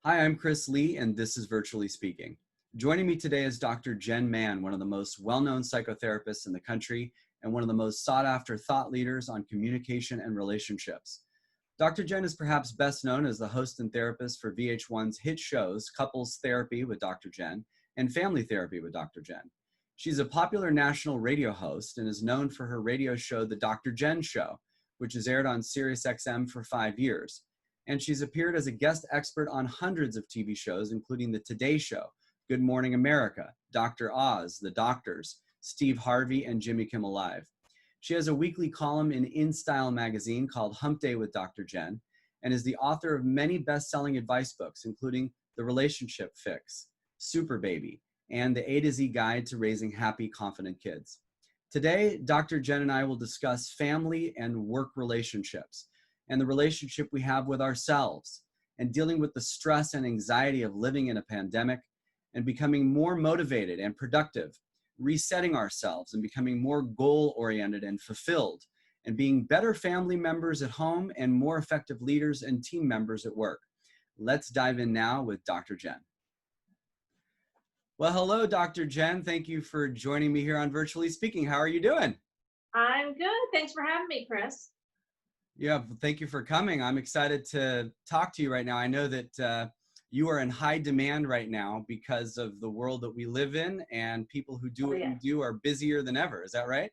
Hi, I'm Chris Lee, and this is Virtually Speaking. Joining me today is Dr. Jenn Mann, one of the most well-known psychotherapists in the country and one of the most sought-after thought leaders on communication and relationships. Dr. Jenn is perhaps best known as the host and therapist for VH1's hit shows Couples Therapy with Dr. Jenn and Family Therapy with Dr. Jenn. She's a popular national radio host and is known for her radio show, The Dr. Jenn Show, which has aired on Sirius XM for 5 years. And she's appeared as a guest expert on hundreds of TV shows, including The Today Show, Good Morning America, Dr. Oz, The Doctors, Steve Harvey, and Jimmy Kimmel Live. She has a weekly column in InStyle magazine called Hump with Dr. Jenn, and is the author of many best-selling advice books, including The Relationship Fix, SuperBaby, and The A to Z Guide to Raising Happy, Confident Kids. Today, Dr. Jenn and I will discuss family and work relationships, and the relationship we have with ourselves, and dealing with the stress and anxiety of living in a pandemic, and becoming more motivated and productive, resetting ourselves and becoming more goal-oriented and fulfilled, and being better family members at home and more effective leaders and team members at work. Let's dive in now with Dr. Jenn. Well, hello, Dr. Jenn. Thank you for joining me here on Virtually Speaking. How are you doing? I'm good. Thanks for having me, Chris. Yeah, thank you for coming. I'm excited to talk to you right now. I know that you are in high demand right now because of the world that we live in, and people who do what you do are busier than ever. Is that right?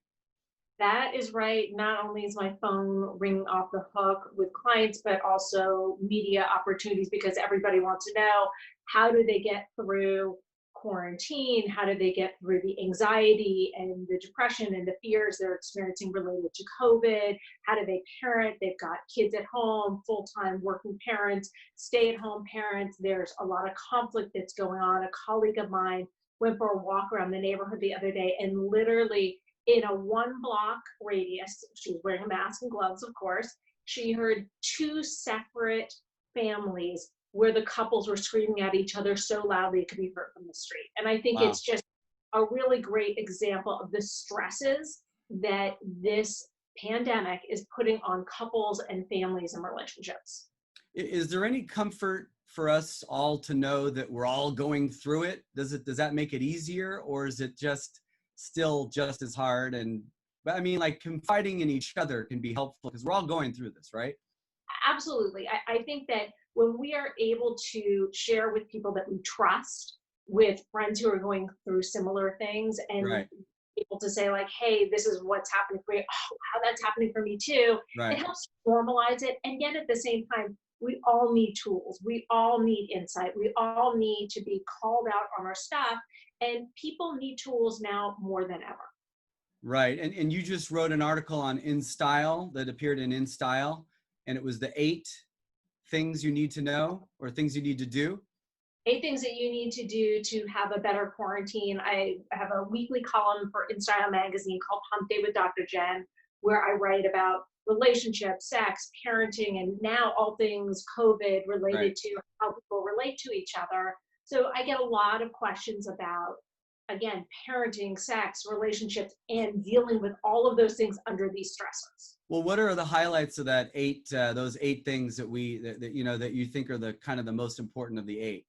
That is right. Not only is my phone ringing off the hook with clients, but also media opportunities, because everybody wants to know, how do they get through quarantine? How do they get through the anxiety and the depression and the fears they're experiencing related to COVID? How do they parent? They've got kids at home, full-time working parents, stay-at-home parents. There's a lot of conflict that's going on. A colleague of mine went for a walk around the neighborhood the other day, and literally in a 1-block radius, she was wearing a mask and gloves, of course, she heard 2 separate families where the couples were screaming at each other so loudly it could be heard from the street. And I think It's just a really great example of the stresses that this pandemic is putting on couples and families and relationships. Is there any comfort for us all to know that we're all going through it? Does that make it easier, or is it just still just as hard? But I mean, like, confiding in each other can be helpful because we're all going through this, right? Absolutely. I think that when we are able to share with people that we trust, with friends who are going through similar things, and able to say, like, hey, this is what's happening for you, oh, how that's happening for me too. It helps normalize it. And yet at the same time, we all need tools. We all need insight. We all need to be called out on our stuff. And people need tools now more than ever. Right. And you just wrote an article on InStyle that appeared in InStyle, and it was the 8 things you need to know, or things you need to do. 8 things that you need to do to have a better quarantine. I have a weekly column for InStyle magazine called Hump with Dr. Jenn, where I write about relationships, sex, parenting, and now all things COVID related to how people relate to each other. So I get a lot of questions about, again, parenting, sex, relationships, and dealing with all of those things under these stressors. Well, what are the highlights of that those 8 things that that you think are the kind of the most important of the 8?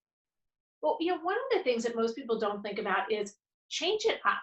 Well, one of the things that most people don't think about is change it up.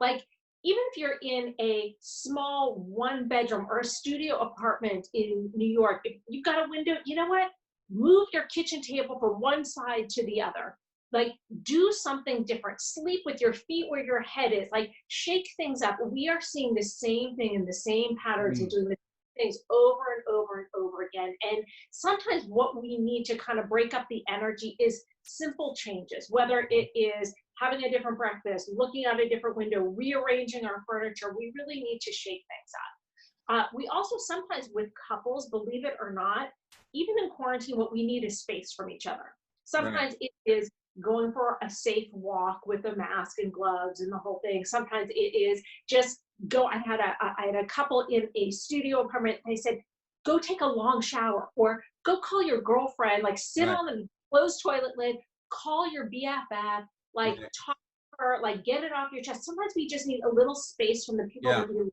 Like, even if you're in a small 1-bedroom or a studio apartment in New York, if you've got a window, you know what? Move your kitchen table from one side to the other. Like, do something different. Sleep with your feet where your head is. Like, shake things up. We are seeing the same thing and the same patterns and doing the same things over and over and over again. And sometimes what we need to kind of break up the energy is simple changes, whether it is having a different breakfast, looking out a different window, rearranging our furniture. We really need to shake things up. We also sometimes, with couples, believe it or not, even in quarantine, what we need is space from each other. Sometimes it is going for a safe walk with a mask and gloves and the whole thing. Sometimes it is just I had a couple in a studio apartment. They said, go take a long shower, or go call your girlfriend, like sit on the closed toilet lid, call your BFF, like talk to her, like get it off your chest. Sometimes we just need a little space from the people that we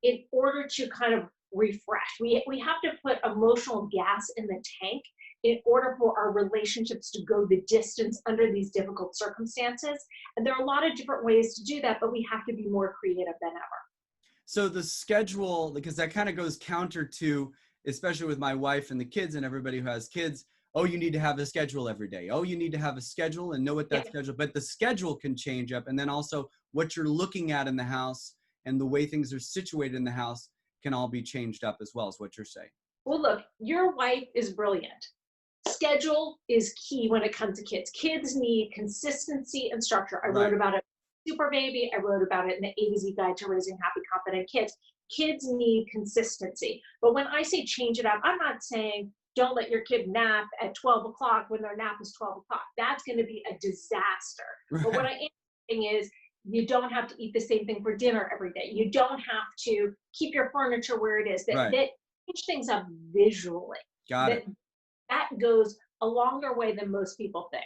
in order to kind of refresh. We have to put emotional gas in the tank in order for our relationships to go the distance under these difficult circumstances. And there are a lot of different ways to do that, but we have to be more creative than ever. So the schedule, because that kind of goes counter to, especially with my wife and the kids and everybody who has kids, oh, you need to have a schedule every day. Oh, you need to have a schedule and know what that schedule, but the schedule can change up. And then also what you're looking at in the house and the way things are situated in the house can all be changed up as well, is what you're saying. Well, look, your wife is brilliant. Schedule is key when it comes to kids. Kids need consistency and structure. I wrote about it in SuperBaby. I wrote about it in the A to Z Guide to Raising Happy, Confident Kids. Kids need consistency. But when I say change it up, I'm not saying don't let your kid nap at 12 o'clock when their nap is 12 o'clock. That's going to be a disaster. Right. But what I am saying is you don't have to eat the same thing for dinner every day. You don't have to keep your furniture where it is. That change things up visually. Got it. That goes a longer way than most people think.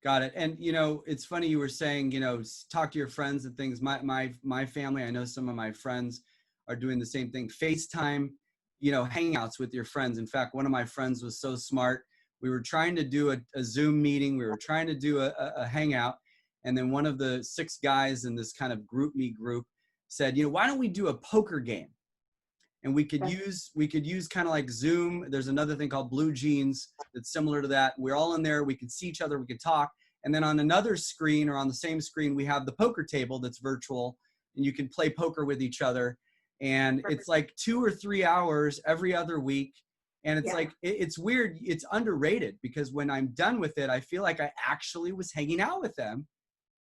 Got it. And, you know, it's funny you were saying, you know, talk to your friends and things. My family, I know some of my friends are doing the same thing. FaceTime, you know, hangouts with your friends. In fact, one of my friends was so smart. We were trying to do a Zoom meeting. We were trying to do a hangout. And then one of the 6 guys in this kind of group me group said, you know, why don't we do a poker game? And we could use kind of like Zoom. There's another thing called Blue Jeans that's similar to that. We're all in there. We can see each other. We can talk. And then on another screen or on the same screen, we have the poker table that's virtual, and you can play poker with each other. And it's like 2 or 3 hours every other week. And it's like, it's weird. It's underrated because when I'm done with it, I feel like I actually was hanging out with them,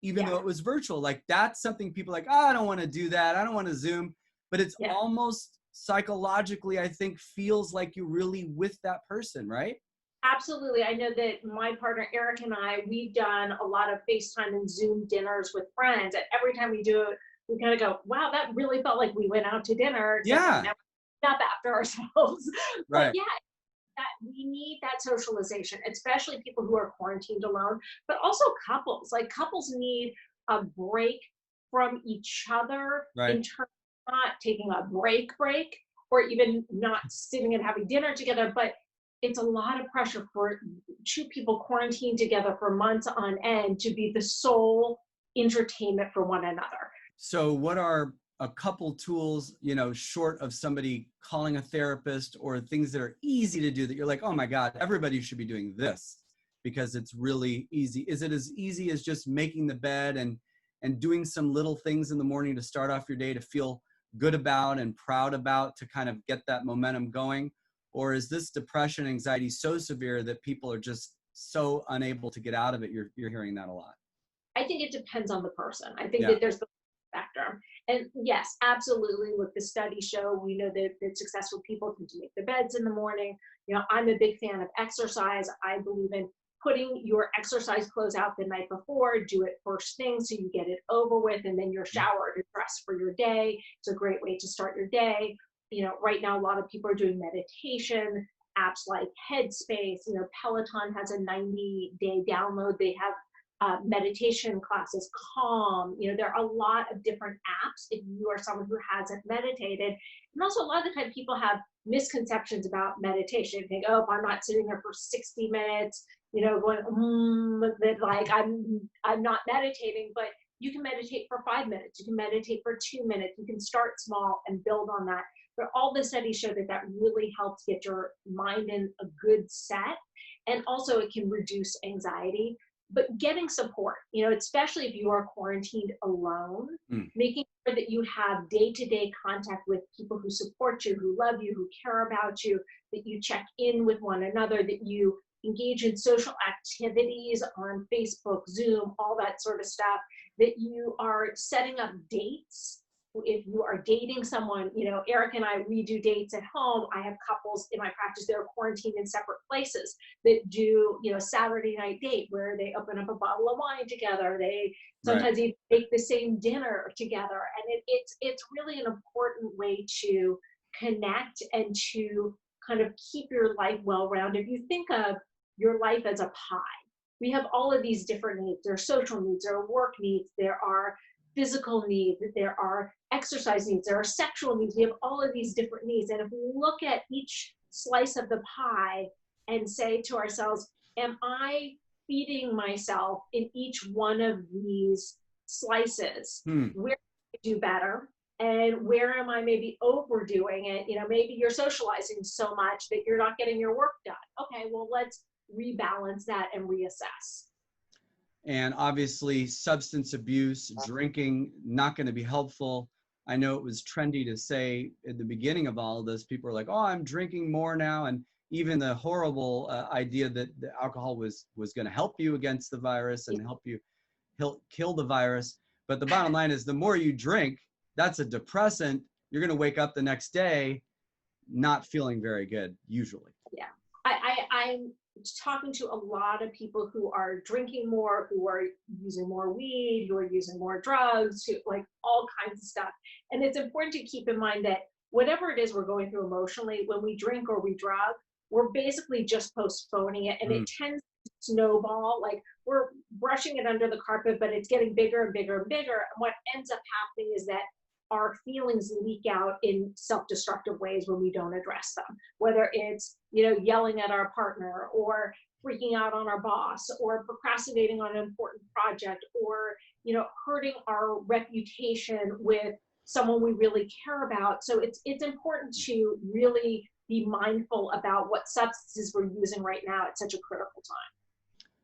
even though it was virtual. Like that's something people are like, oh, I don't want to do that. I don't want to Zoom. But it's almost psychologically, I think, feels like you're really with that person, right? Absolutely. I know that my partner, Eric, and we've done a lot of FaceTime and Zoom dinners with friends. And every time we do it, we kind of go, wow, that really felt like we went out to dinner. Not after ourselves. Right. But that we need that socialization, especially people who are quarantined alone, but also couples. Like couples need a break from each other in terms of not taking a break, or even not sitting and having dinner together, but it's a lot of pressure for 2 people quarantined together for months on end to be the sole entertainment for one another. So what are a couple tools, you know, short of somebody calling a therapist, or things that are easy to do that you're like, oh my God, everybody should be doing this because it's really easy? Is it as easy as just making the bed and doing some little things in the morning to start off your day to feel good about and proud about, to kind of get that momentum going? Or is this depression, anxiety so severe that people are just so unable to get out of it? You're hearing that a lot. I think it depends on the person. I think that there's the spectrum. And yes, absolutely. Look, the studies show, we know that successful people tend to make their beds in the morning. You know, I'm a big fan of exercise. I believe in putting your exercise clothes out the night before, do it first thing so you get it over with, and then you're showered and dressed for your day. It's a great way to start your day. You know, right now, a lot of people are doing meditation, apps like Headspace. You know, Peloton has a 90-day download. They have meditation classes, Calm. You know, there are a lot of different apps if you are someone who hasn't meditated. And also a lot of the time people have misconceptions about meditation. They think, oh, if I'm not sitting here for 60 minutes, you know, going, that like I'm not meditating. But you can meditate for 5 minutes. You can meditate for 2 minutes. You can start small and build on that. But all the studies show that really helps get your mind in a good set. And also it can reduce anxiety. But getting support, you know, especially if you are quarantined alone, making sure that you have day-to-day contact with people who support you, who love you, who care about you, that you check in with one another, that you engage in social activities on Facebook, Zoom, all that sort of stuff, that you are setting up dates. If you are dating someone, you know, Eric and we do dates at home. I have couples in my practice that are quarantined in separate places that do, you know, Saturday night date where they open up a bottle of wine together. They sometimes even make the same dinner together. And it's really an important way to connect and to kind of keep your life well-rounded. If you think of your life as a pie, we have all of these different needs. There are social needs, there are work needs, there are physical needs, there are exercise needs, there are sexual needs. We have all of these different needs. And if we look at each slice of the pie and say to ourselves, am I feeding myself in each one of these slices? Where can I do better? And where am I maybe overdoing it? You know, maybe you're socializing so much that you're not getting your work done. Okay, well, let's rebalance that and reassess. And obviously substance abuse, drinking, not going to be helpful. I know it was trendy to say at the beginning of all of this, people are like, oh, I'm drinking more now. And even the horrible idea that the alcohol was going to help you against the virus and help you kill the virus. But the bottom line is the more you drink, that's a depressant. You're going to wake up the next day not feeling very good, usually. Yeah. I'm talking to a lot of people who are drinking more, who are using more weed, who are using more drugs, who, like, all kinds of stuff. And it's important to keep in mind that whatever it is we're going through emotionally, when we drink or we drug, we're basically just postponing it, and it tends to snowball. Like, we're brushing it under the carpet, but it's getting bigger and bigger and bigger. And what ends up happening is that our feelings leak out in self-destructive ways when we don't address them, whether it's, you know, yelling at our partner, or freaking out on our boss, or procrastinating on an important project, or, you know, hurting our reputation with someone we really care about. So it's important to really be mindful about what substances we're using right now at such a critical time.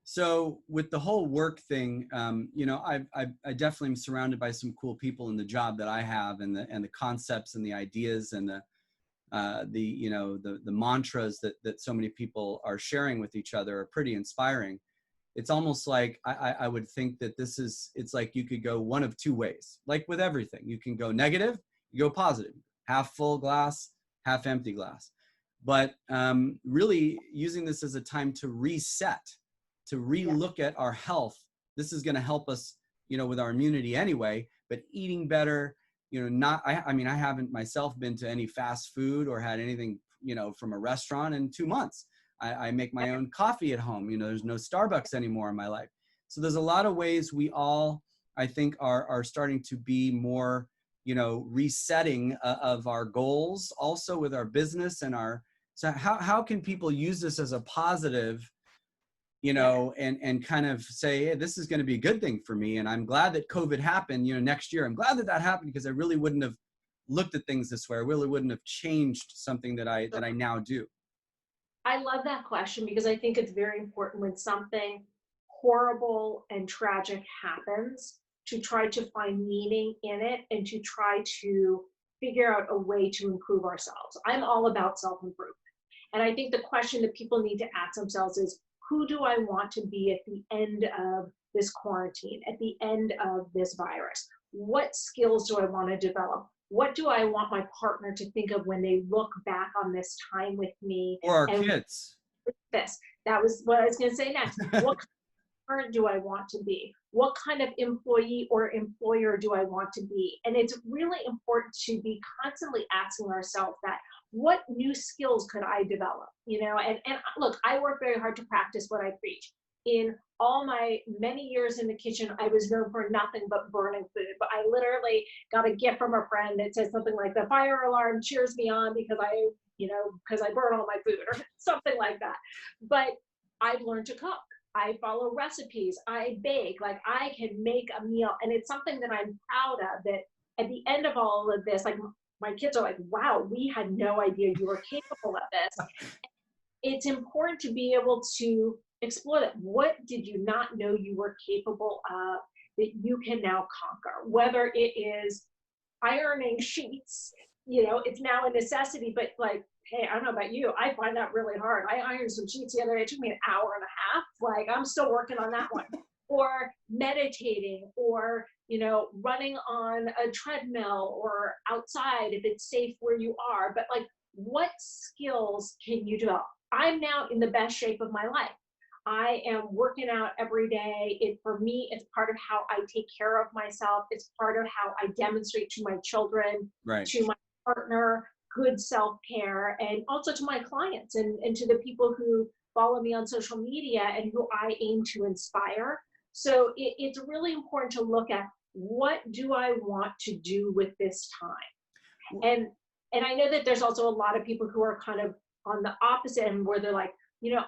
So with the whole work thing, you know, I definitely am surrounded by some cool people in the job that I have, and the concepts and the ideas and the you know, the mantras that so many people are sharing with each other are pretty inspiring. It's almost like I would think that it's like you could go one of two ways. Like with everything, you can go negative, you go positive, half full glass, half empty glass. But really using this as a time to reset, to relook at our health. This is going to help us, you know, with our immunity anyway, but eating better, you know, I mean, I haven't myself been to any fast food or had anything, you know, from a restaurant in 2 months. I make my own coffee at home. You know, there's no Starbucks anymore in my life. So there's a lot of ways we all, I think, are starting to be more, you know, resetting of our goals, also with our business and so how can people use this as a positive, you know, and kind of say, hey, this is going to be a good thing for me. And I'm glad that COVID happened, you know, next year. I'm glad that happened, because I really wouldn't have looked at things this way. I really wouldn't have changed something that I now do. I love that question, because I think it's very important when something horrible and tragic happens to try to find meaning in it and to try to figure out a way to improve ourselves. I'm all about self-improvement. And I think the question that people need to ask themselves is, who do I want to be at the end of this quarantine, at the end of this virus? What skills do I want to develop? What do I want my partner to think of when they look back on this time with me? Or our kids. That was what I was going to say next. What kind of parent do I want to be? What kind of employee or employer do I want to be? And it's really important to be constantly asking ourselves that, what new skills could I develop? You know, and look, I work very hard to practice what I preach. In all my many years in the kitchen, I was known for nothing but burning food. But I literally got a gift from a friend that says something like, the fire alarm cheers me on because I burn all my food, or something like that. But I've learned to cook. I follow recipes. I bake. Like, I can make a meal. And it's something that I'm proud of, that at the end of all of this, like, my kids are like, wow, we had no idea you were capable of this. It's important to be able to explore that. What did you not know you were capable of that you can now conquer? Whether it is ironing sheets, you know, it's now a necessity, but like, hey, I don't know about you, I find that really hard. I ironed some sheets the other day. It took me an hour and a half. Like, I'm still working on that one. Or meditating, or, you know, running on a treadmill or outside if it's safe where you are. But like, what skills can you develop? I'm now in the best shape of my life. I am working out every day. For me, it's part of how I take care of myself. It's part of how I demonstrate to my children, to my partner, good self-care, and also to my clients and to the people who follow me on social media and who I aim to inspire. So it's really important to look at, what do I want to do with this time? And I know that there's also a lot of people who are kind of on the opposite end, where they're like,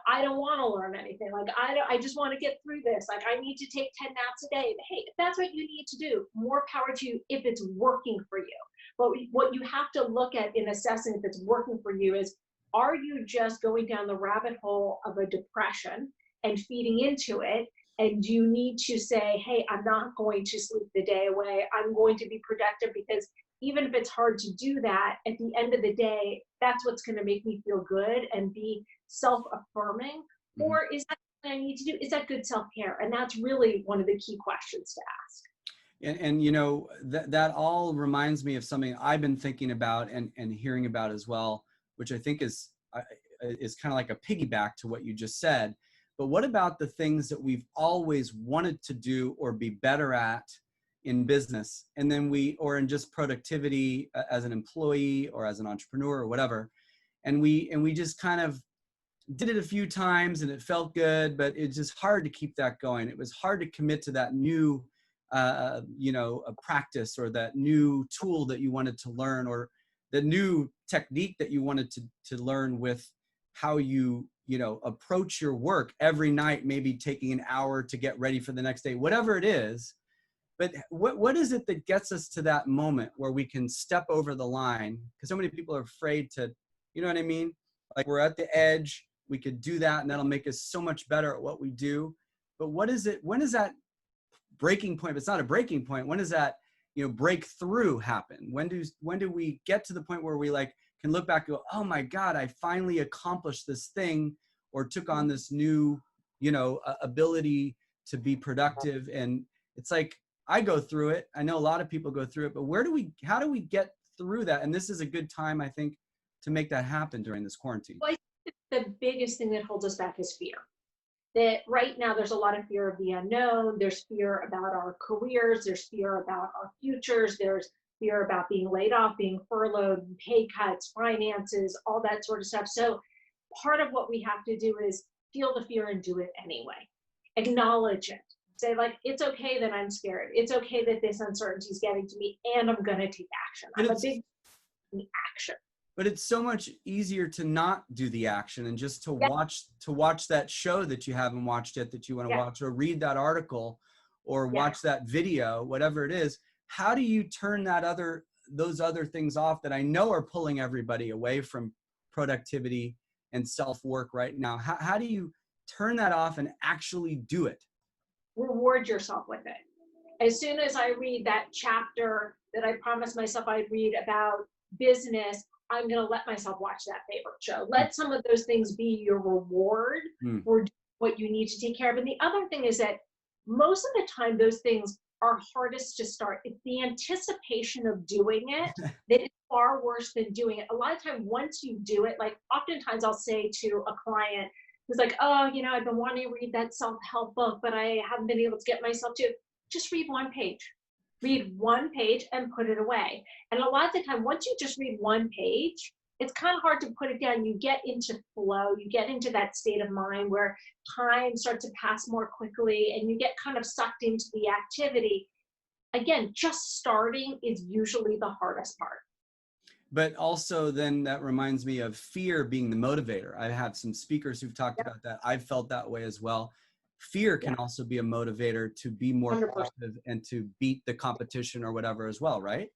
I don't want to learn anything. Like, I just want to get through this. Like, I need to take 10 naps a day. Hey, if that's what you need to do, more power to you if it's working for you. But what you have to look at in assessing if it's working for you is, are you just going down the rabbit hole of a depression and feeding into it? And you need to say, hey, I'm not going to sleep the day away. I'm going to be productive, because even if it's hard to do that, at the end of the day, that's what's going to make me feel good and be self-affirming. Mm-hmm. Or is that what I need to do? Is that good self-care? And that's really one of the key questions to ask. And that all reminds me of something I've been thinking about and hearing about as well, which I think is kind of like a piggyback to what you just said. But what about the things that we've always wanted to do or be better at in business, and then or in just productivity as an employee or as an entrepreneur or whatever, and we just kind of did it a few times and it felt good, but it's just hard to keep that going. It was hard to commit to that new a practice, or that new tool that you wanted to learn, or the new technique that you wanted to learn with how you approach your work every night, maybe taking an hour to get ready for the next day, whatever it is. But what is it that gets us to that moment where we can step over the line? Because so many people are afraid to, you know what I mean? Like, we're at the edge, we could do that, and that'll make us so much better at what we do. But what is it? When is that breaking point? If it's not a breaking point, when does that breakthrough happen? When do we get to the point where we can look back and go, oh my God, I finally accomplished this thing, or took on this new ability to be productive? And it's like, I go through it, I know a lot of people go through it, but how do we get through that? And this is a good time, I think, to make that happen during this quarantine. Well, I think the biggest thing that holds us back is fear. That right now there's a lot of fear of the unknown. There's fear about our careers. There's fear about our futures. There's fear about being laid off, being furloughed, pay cuts, finances, all that sort of stuff. So part of what we have to do is feel the fear and do it anyway. Acknowledge it. Say, like, it's okay that I'm scared. It's okay that this uncertainty is getting to me, and I'm going to take action. I'm a big action. But it's so much easier to not do the action and just to watch that show that you haven't watched yet, that you want to watch, or read that article, or watch that video, whatever it is. How do you turn those other things off that I know are pulling everybody away from productivity and self-work right now? How do you turn that off and actually do it? Reward yourself with it. As soon as I read that chapter that I promised myself I'd read about business, I'm going to let myself watch that favorite show. Let some of those things be your reward for what you need to take care of. And the other thing is that most of the time, those things are hardest to start. It's the anticipation of doing it that is far worse than doing it. A lot of time, once you do it, like oftentimes I'll say to a client who's like, oh, I've been wanting to read that self-help book, but I haven't been able to get myself to, just read one page. Read one page and put it away. And a lot of the time, once you just read one page, it's kind of hard to put it down. You get into flow, you get into that state of mind where time starts to pass more quickly, and you get kind of sucked into the activity. Again, just starting is usually the hardest part. But also then that reminds me of fear being the motivator. I have some speakers who've talked about that. I've felt that way as well. Fear can also be a motivator to be more 100%. productive and to beat the competition or whatever as well, right?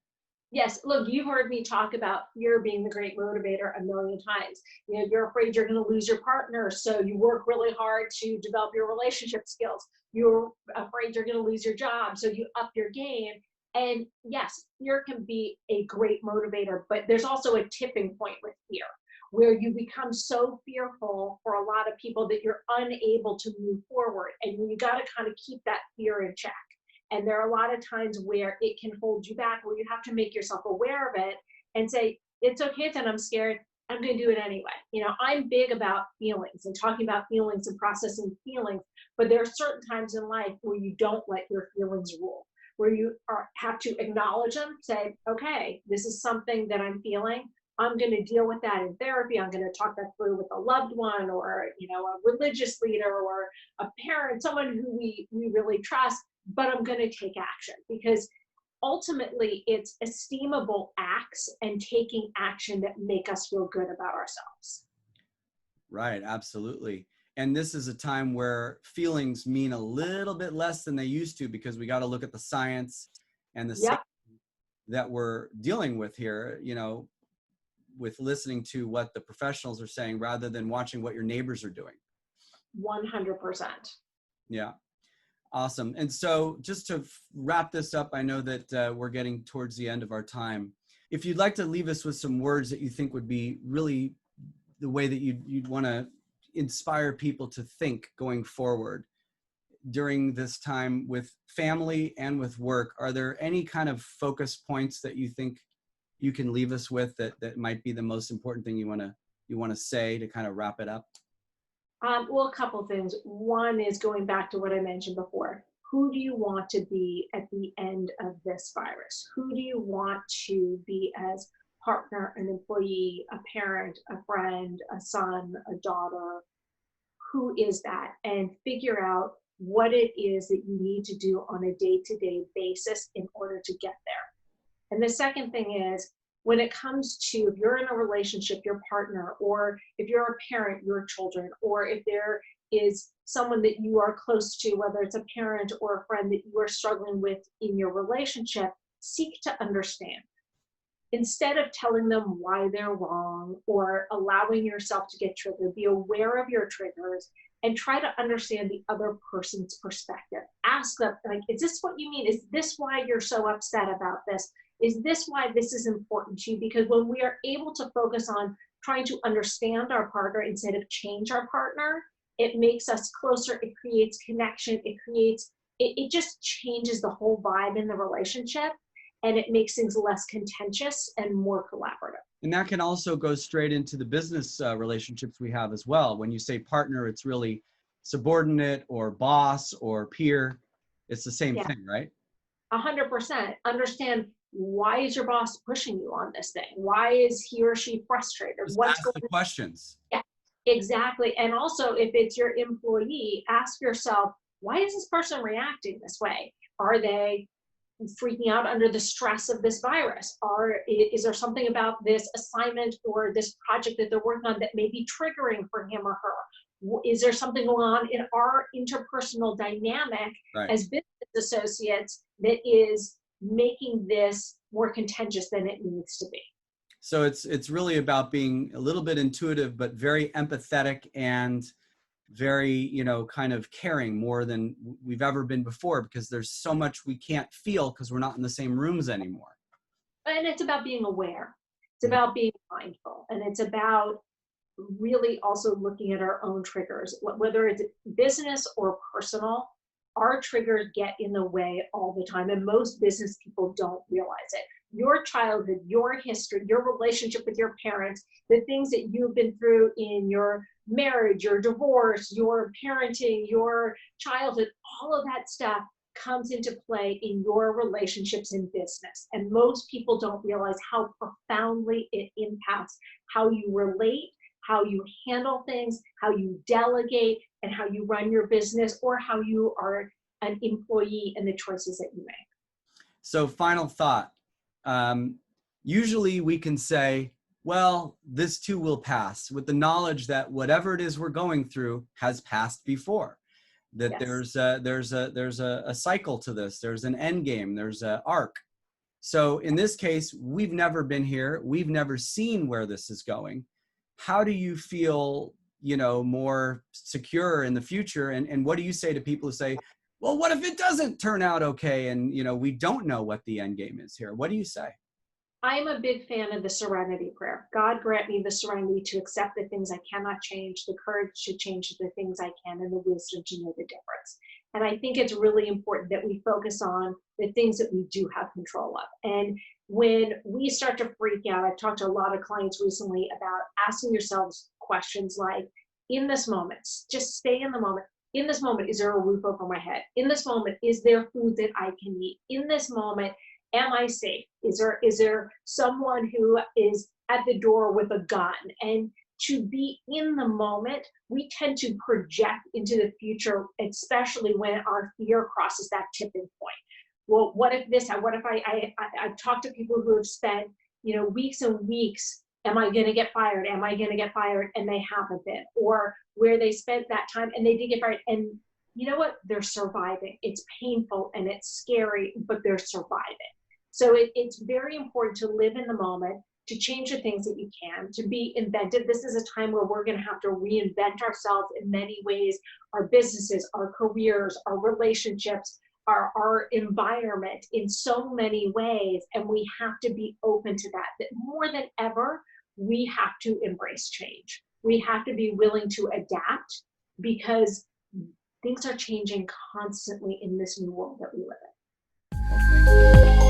Yes, look, you've heard me talk about fear being the great motivator a million times. You're afraid you're going to lose your partner, so you work really hard to develop your relationship skills. You're afraid you're going to lose your job, so you up your game. And yes, fear can be a great motivator, but there's also a tipping point with fear, where you become so fearful for a lot of people that you're unable to move forward. And you got to kind of keep that fear in check. And there are a lot of times where it can hold you back, where you have to make yourself aware of it and say, it's okay that I'm scared. I'm going to do it anyway. I'm big about feelings and talking about feelings and processing feelings, but there are certain times in life where you don't let your feelings rule, where you have to acknowledge them, say, okay, this is something that I'm feeling. I'm going to deal with that in therapy. I'm going to talk that through with a loved one, or a religious leader, or a parent, someone who we really trust, but I'm going to take action, because ultimately it's esteemable acts and taking action that make us feel good about ourselves. Right, absolutely. And this is a time where feelings mean a little bit less than they used to, because we got to look at the science and the Yep, that we're dealing with here, with listening to what the professionals are saying rather than watching what your neighbors are doing. 100%. Yeah. Awesome. And so just to wrap this up, I know that we're getting towards the end of our time. If you'd like to leave us with some words that you think would be really the way that you'd want to inspire people to think going forward during this time with family and with work, are there any kind of focus points that you think you can leave us with that might be the most important thing you want to say to kind of wrap it up? Well, a couple things. One is going back to what I mentioned before. Who do you want to be at the end of this virus? Who do you want to be as partner, an employee, a parent, a friend, a son, a daughter? Who is that? And figure out what it is that you need to do on a day-to-day basis in order to get there. And the second thing is, when it comes to, if you're in a relationship, your partner, or if you're a parent, your children, or if there is someone that you are close to, whether it's a parent or a friend that you are struggling with in your relationship, seek to understand. Instead of telling them why they're wrong or allowing yourself to get triggered, be aware of your triggers and try to understand the other person's perspective. Ask them, like, is this what you mean? Is this why you're so upset about this? Is this why this is important to you? Because when we are able to focus on trying to understand our partner instead of change our partner, it makes us closer. It creates connection. It just changes the whole vibe in the relationship, and it makes things less contentious and more collaborative. And that can also go straight into the business relationships we have as well. When you say partner, it's really subordinate or boss or peer. It's the same thing, right? 100%. Understand, why is your boss pushing you on this thing? Why is he or she frustrated? Just What's ask going the questions. Yeah, exactly. And also, if it's your employee, ask yourself, why is this person reacting this way? Are they freaking out under the stress of this virus? Is there something about this assignment or this project that they're working on that may be triggering for him or her? Is there something going on in our interpersonal dynamic as business associates that is making this more contentious than it needs to be? So it's really about being a little bit intuitive, but very empathetic and very, kind of caring more than we've ever been before, because there's so much we can't feel because we're not in the same rooms anymore. And it's about being aware. It's about being mindful. And it's about really also looking at our own triggers, whether it's business or personal. Our triggers get in the way all the time, and most business people don't realize it. Your childhood, your history, your relationship with your parents, the things that you've been through in your marriage, your divorce, your parenting, your childhood, all of that stuff comes into play in your relationships in business. And most people don't realize how profoundly it impacts how you relate, how you handle things, how you delegate, and how you run your business, or how you are an employee and the choices that you make. So final thought. Usually we can say, well, this too will pass, with the knowledge that whatever it is we're going through has passed before, that there's a cycle to this. There's an end game. There's an arc. So in this case, we've never been here. We've never seen where this is going. How do you feel, more secure in the future? And what do you say to people who say, well, what if it doesn't turn out okay? And, we don't know what the end game is here. What do you say? I'm a big fan of the serenity prayer. God grant me the serenity to accept the things I cannot change, the courage to change the things I can, and the wisdom to know the difference. And I think it's really important that we focus on the things that we do have control of. And when we start to freak out, I've talked to a lot of clients recently about asking yourselves questions like, in this moment, just stay in the moment. In this moment, is there a roof over my head? In this moment, is there food that I can eat? In this moment, am I safe? Is there someone who is at the door with a gun? And to be in the moment, we tend to project into the future, especially when our fear crosses that tipping point. Well, what if this? What if I've talked to people who have spent, weeks and weeks am I going to get fired? Am I going to get fired? And they haven't been. Or where they spent that time and they did get fired. And you know what? They're surviving. It's painful and it's scary, but they're surviving. So it's very important to live in the moment, to change the things that you can, to be inventive. This is a time where we're going to have to reinvent ourselves in many ways, our businesses, our careers, our relationships, our environment in so many ways. And we have to be open to that more than ever, we have to embrace change. We have to be willing to adapt because things are changing constantly in this new world that we live in. Well, thank you.